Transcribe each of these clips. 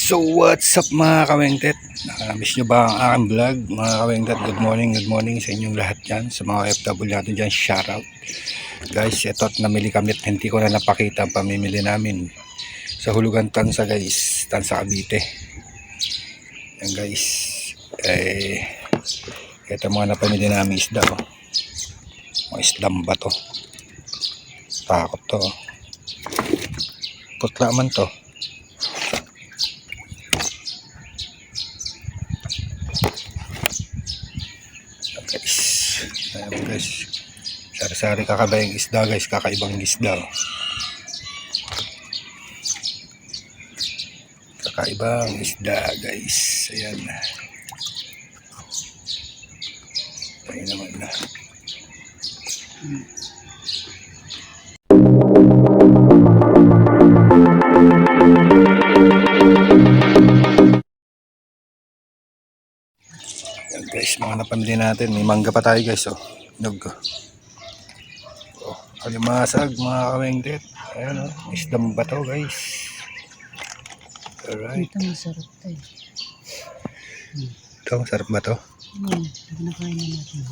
So what's up mga kawengtet? Nakamiss nyo ba ang aking vlog mga kawengtet? Good morning sa inyong lahat dyan. Sa mga FW natin dyan, shoutout. Guys, ito at namili kami at hindi ko na napakita ang pamimili namin sa Hulugan Tansa guys, Tansa Cavite. Yan guys, ito mga napamili namin isda oh. Mga isdang bato. Takot to oh. Putla man to. Ayan guys, sari-sari kakabayang isda guys, kakaibang isda oh. Kakaibang isda guys, ayan. Ayan naman na. Ayan guys, mga napamili natin, may mangga pa tayo guys oh. Nog. Oh, alimasag mga kawengdet. Ayan oh, isdang bato guys. Alright. Ito masarap tayo. Ito, masarap ba to? Nakain na natin.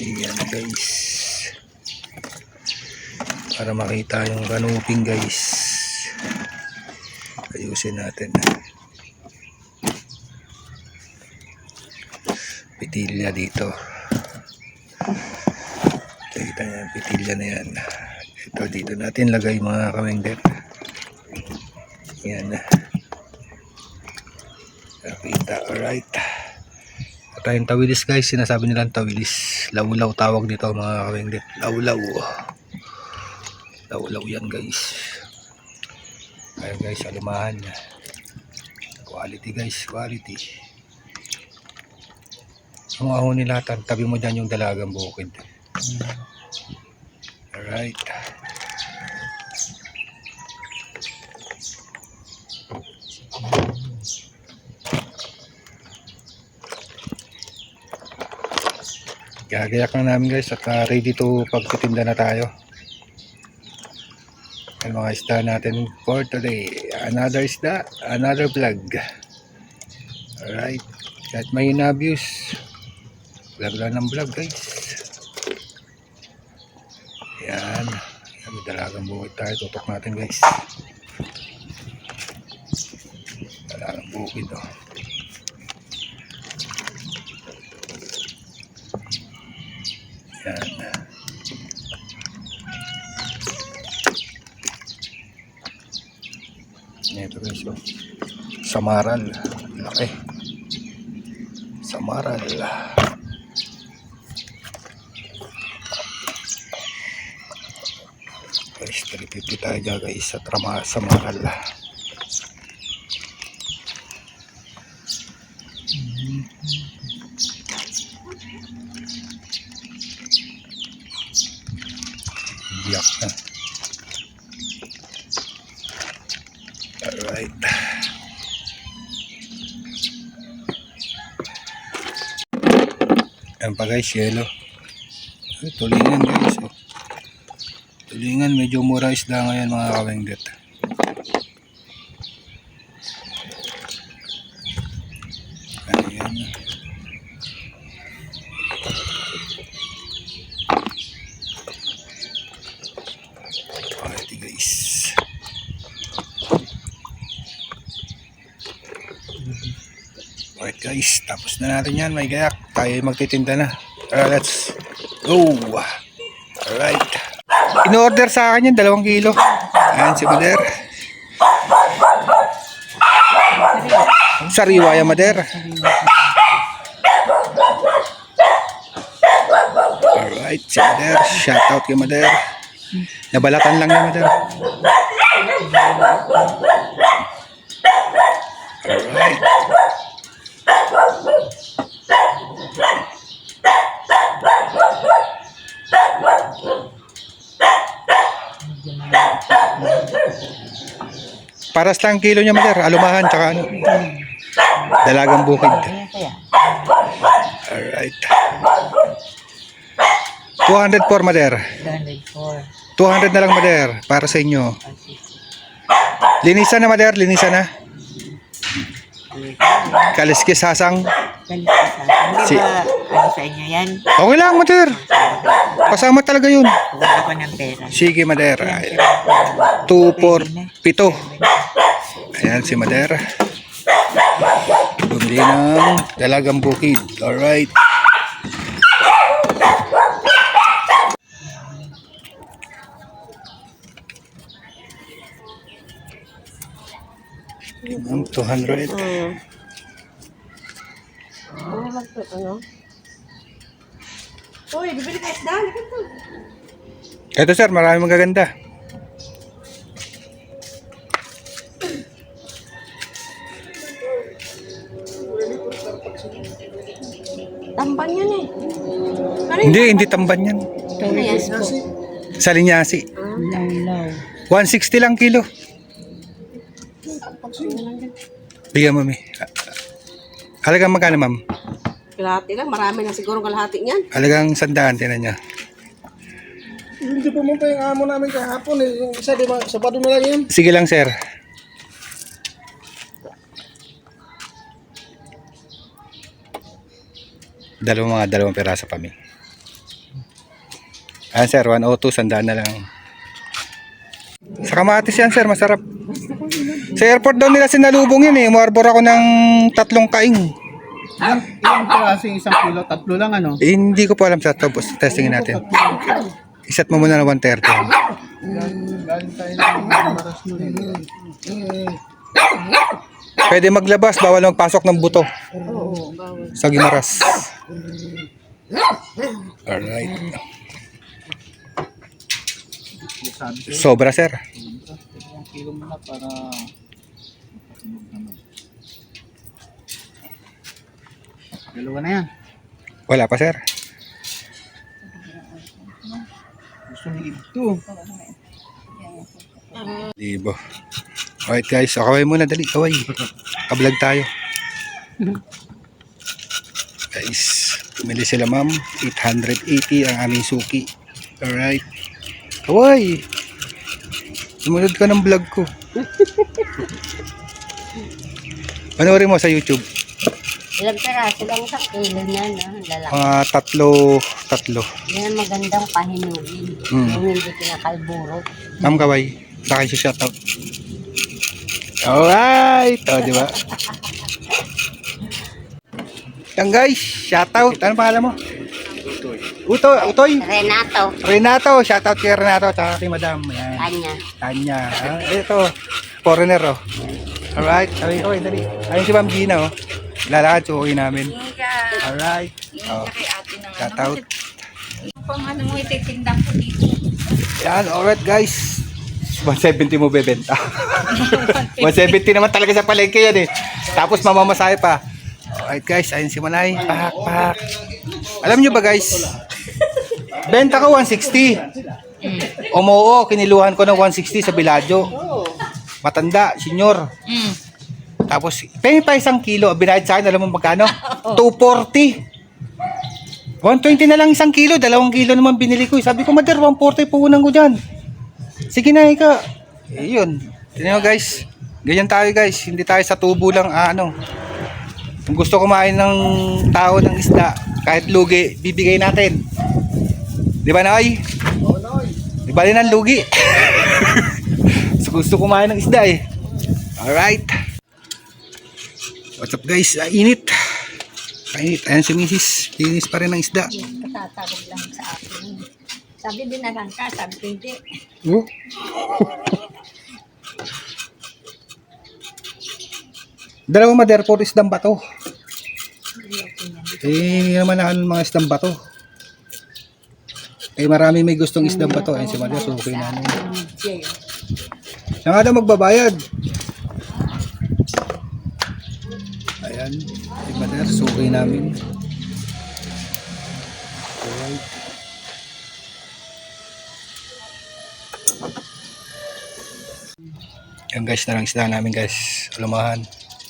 Ayan guys. Para makita yung kanuping guys. Ayusin natin. Pitilya dito. Kita niya yung pitilya na yan. Ito dito natin lagay mga kawengdet. Yan. Nakita. Alright. At tayong tawilis guys. Sinasabi nilang tawilis. Laulaw tawag dito mga kawengdet. Laulaw. Laulaw yan guys. Ayan guys. Alimahan. Quality guys. Quality. Ang aho nila. Tabi mo dyan yung dalagang bukid. Alright. Gagayak na namin guys at ready to pagtitinda na tayo. Ang mga isda natin for today. Another isda, another vlog. Alright. Kahit may na-abuse, vlog lang ng vlog guys. Yan. May dalagang bukid tayo. Tutok natin guys. Dalagang bukid oh. Yan. Ito guys oh. Samaral. Laki. Samaral. Guys, 350 tayo dyan guys sa Samaral. Biyak na. Alright. Ayan pa guys, yellow. Tulingan guys oh. Tulingan, medyo mura isda ngayon mga kawengdet. Ayan. Quality guys. Alright guys, tapos na natin yan, may gayak. Tayo magtitinda na. Let's go. Alright. In-order sa akin yan, 2 kilo. Ayan si Mader. Sariwa yan Mader. Alright, si Mader. Shoutout kay Mader. Nabalatan lang niya Mader. Alright. Paras lang kilo niya Mader. Alumahan tsaka ano. Dalagang bukid. Alright. 204 Mader. 200 na lang Mader. Para sa inyo. Linisan na Mader. Linisan na. Kaliskis sasang. Galit ka sa akin. Hindi Si- ba ano sa inyo yan? Okay lang, Mader. Kasama talaga yun. Wala ko ng pera. Sige, Mader. 2, 4, 7. Ayan si Mader. Bumili ng dalagang bukid. Alright. Ang 200. Ano lang to, ano? Uy, bibili ka isda. Halika to. Ito sir, marami magaganda. Tamban yan eh. Hindi tamban yan. Yes po. Sa linyasi. Law. 160 lang kilo. Bigyan mo, mi. Halagang magkano, ma'am? Kalahati lang. Marami na siguro kalahati niyan. Halagang 100, tinan niya. Hindi pumunta yung amo namin kahapon eh. Yung isa, di ba? Sabado na lang yun. Sige lang, sir. Dalawang peraso pa, mi. Ayan, sir. 102, 100 na lang. Sa Kamatis yan, sir. Masarap. Sa airport daw nila sinalubong yun eh. Umarbor ako ng 3 kaing. Yung klaseng 1 kilo, 3 lang ano. Eh, hindi ko po alam sa tapos testingin natin. Isat mo muna ng 130. Galing tayo ng maras nun eh. Pwede maglabas, bawal magpasok ng buto. Oo, bawal. Sa Gimaras. Alright. Sabi ko, Sobra, sir. 1 kilo muna para dalawa na yan. Wala pa, sir. Gusto ni ito. Libo. Alright guys, so kaway muna, dali, kaway. Kablog tayo. Guys, pumili sila ma'am. 880 ang aming suki. Alright. Kaway! Sumunod ka ng vlog ko. Panoorin mo sa YouTube. Ilang peraso lang sa kilo na, no? Lalaki. Mga tatlo. Yan ang magandang pahinugin. Mm. Yung hindi kinakalburo. Ma'am Kaway, sa akin si shoutout. Alright! O, di ba? Yan guys, shoutout. Ano pangalan mo? Utoy. Renato, shoutout kay Renato at kay Madam. Yan. Kanya. Tanya. Ah, ito, foreigner oh. Alright, sabi ko, dali. Ayun si Ma'am Gina oh. Lalakad, sukuin namin. Alright. Oh. Shoutout. Pang ano mo ititinda ko dito. Yan, alright guys. 170 mo bebenta. 170 naman talaga sa palengke yan eh. Tapos mamamasahe pa. Alright guys, ayun si Manay. Pak. Alam nyo ba guys? Benta ko 160. Umuo, kiniluhan ko ng 160 sa Biladyo. Matanda, senior. Tapos, pengi pa 1 kilo. Binayad sa akin, alam mo magkano? 240. 120 na lang 1 kilo. 2 kilo naman binili ko. Sabi ko, Mader, 140 puhunan ko dyan. Sige na, ika. Eh, yun. Tignan nyo guys. Ganyan tayo guys. Hindi tayo sa tubo lang, Kung gusto kumain ng tao ng isda, kahit lugi, bibigay natin. Di ba, Noy? Oo, Noy. Di ba rin ang lugi? So, gusto kumain ng isda eh. Alright. What's up guys? Init. Init. Ayan si Mrs. Linis pa rin ng isda. Katatawag lang sa akin. Sabi din na lang ka, sabi ko hindi. Oh. Dalawang Mader for isdang bato. Eh, naman na mga isdang bato. Eh, marami may gustong isdang bato. Ayan si Mader, so okay na. Siya nga daw magbabayad. Ayan, si Mader, so okay namin. Alright. Yan guys, na lang isda namin guys. Alumahan.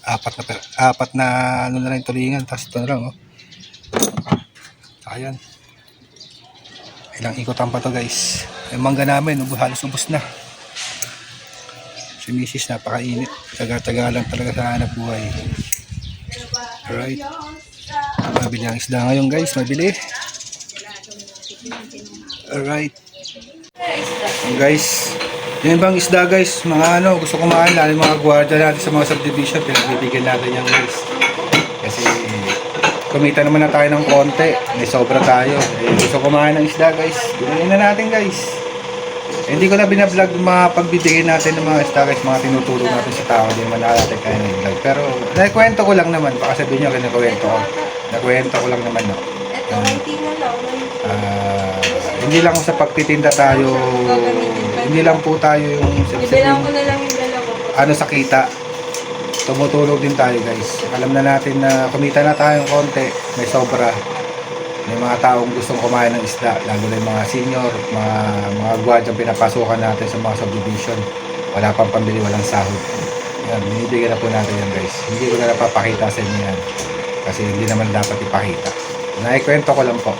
Apat na ano na lang tulingan. Tapos ito na lang oh. Ayan. Ilang ikotan pa to guys. Yung mangga namin, halos ubos na. Si Mrs. napakainit. Taga-taga lang talaga sa hanap buhay. Alright. Mabili ang isda ngayon guys, mabili. Alright. Guys, yan bang isda guys, mga ano, gusto kumain, lalo yung mga gwardiya natin sa mga subdivision, pinagbibigyan natin yan guys. Kasi kumita naman na tayo ng konti, may sobra tayo. Gusto kumain ng isda guys, bilhin na natin guys. Hindi ko na binablog yung mga pagbibigay natin ng mga isda guys, mga tinuturo natin sa tao, hindi naman natin kaya nag-vlog. Pero nakwento ko lang naman, baka sabihin nyo kinakwento ko. Nakwento ko lang naman, no. Hindi lang sa pagtitinda tayo, hindi lang po tayo yung ano sa kita. Tumutulong din tayo guys. Alam na natin na kumita na tayong konti, may sobra. May mga taong gustong kumain ng isda, lalo na yung mga senior, mga gwardyang pinapasukan natin sa mga subdivision. Wala pang pambili, walang sahod. Yan, binibigyan na po natin yan guys. Hindi ko na napapakita sa inyo yan. Kasi hindi naman dapat ipakita. Naikwento ko lang po.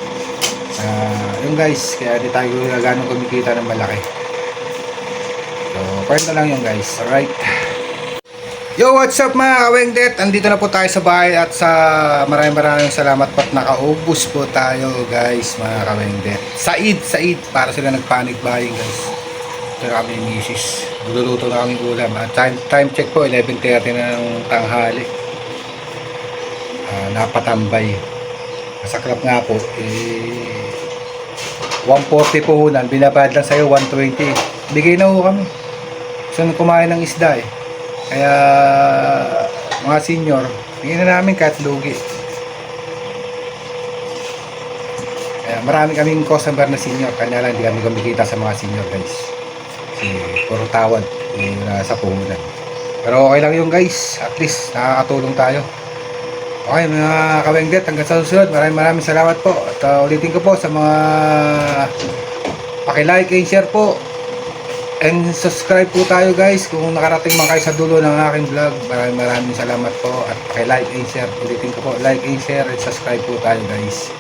Yung guys, kaya di tayo ganong kumikita ng malaki. So, kwento lang yung guys. Alright. Yo, what's up mga kawengdet? Andito na po tayo sa bahay at sa maraming salamat po at nakaubos po tayo guys mga kawengdet. Said, para sila nagpanic buying guys. Ito na kami yung misis. Luluto na kami ulam. At time check po, 11:30 na ng tanghali. Napatambay. Masaklap nga po. 140 po hunan. Binabayad lang sa'yo 120. Bigay na ho kami. Gusto nang kumain ng isda eh. Kaya mga senior, tingin na namin kahit lugi. Kaya marami kaming customer na senior, kanya lang hindi kami kumikita sa mga senior guys. Kasi puro tawad yung nasa puhunan. Pero okay lang yung guys, at least nakakatulong tayo. Okay mga kawengdet, hanggang sa susunod, maraming salamat po. At ulitin ko po sa mga paki-like and share po. And subscribe po tayo guys kung nakarating man kayo sa dulo ng aking vlog. Maraming salamat po at like and share. Ulitin ko po, like and share and subscribe po tayo guys.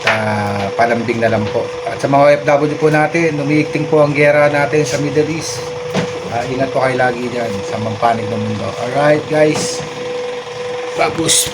At palambing na lang po. At sa mga OFW po natin, umiikting po ang gera natin sa Middle East. Ingat po kayo lagi dyan sa mampanig ng mundo. Alright guys, bagus.